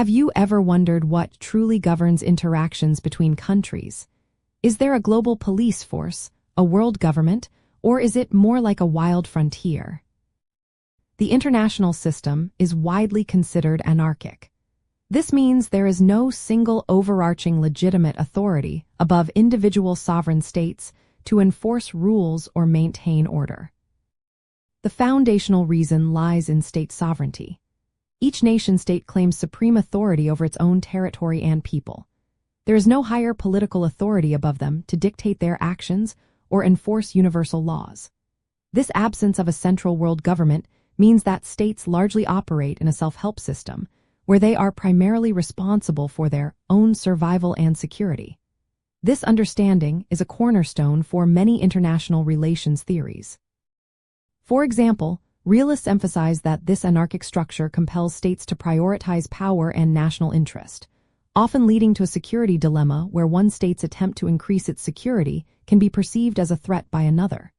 Have you ever wondered what truly governs interactions between countries? Is there a global police force, a world government, or is it more like a wild frontier? The international system is widely considered anarchic. This means there is no single overarching legitimate authority above individual sovereign states to enforce rules or maintain order. The foundational reason lies in state sovereignty. Each nation-state claims supreme authority over its own territory and people. There is no higher political authority above them to dictate their actions or enforce universal laws. This absence of a central world government means that states largely operate in a self-help system, where they are primarily responsible for their own survival and security. This understanding is a cornerstone for many international relations theories. For example, realists emphasize that this anarchic structure compels states to prioritize power and national interest, often leading to a security dilemma where one state's attempt to increase its security can be perceived as a threat by another.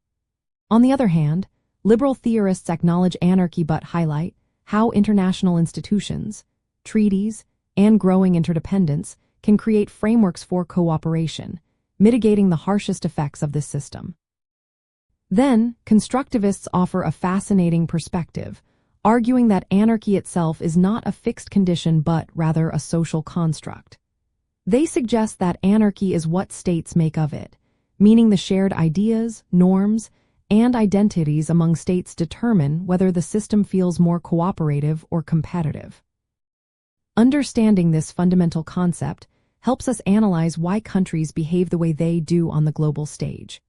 On the other hand, liberal theorists acknowledge anarchy but highlight how international institutions, treaties, and growing interdependence can create frameworks for cooperation, mitigating the harshest effects of this system. Then, constructivists offer a fascinating perspective, arguing that anarchy itself is not a fixed condition but rather a social construct. They suggest that anarchy is what states make of it, meaning the shared ideas, norms, and identities among states determine whether the system feels more cooperative or competitive. Understanding this fundamental concept helps us analyze why countries behave the way they do on the global stage.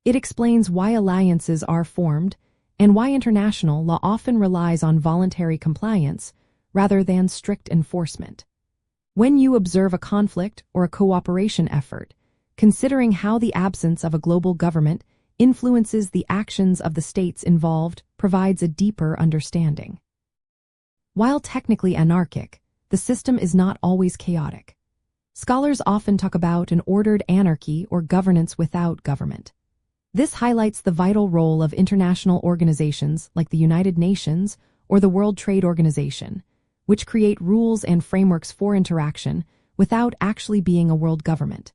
It explains why alliances are formed and why international law often relies on voluntary compliance rather than strict enforcement. When you observe a conflict or a cooperation effort, considering how the absence of a global government influences the actions of the states involved provides a deeper understanding. While technically anarchic, the system is not always chaotic. Scholars often talk about an ordered anarchy or governance without government. This highlights the vital role of international organizations like the United Nations or the World Trade Organization, which create rules and frameworks for interaction without actually being a world government.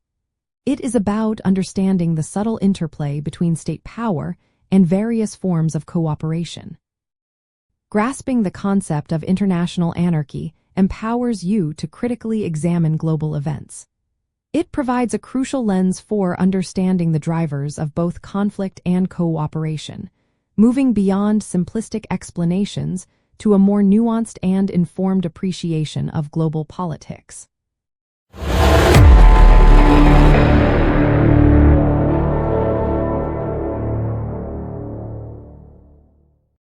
It is about understanding the subtle interplay between state power and various forms of cooperation. Grasping the concept of international anarchy empowers you to critically examine global events. It provides a crucial lens for understanding the drivers of both conflict and cooperation, moving beyond simplistic explanations to a more nuanced and informed appreciation of global politics.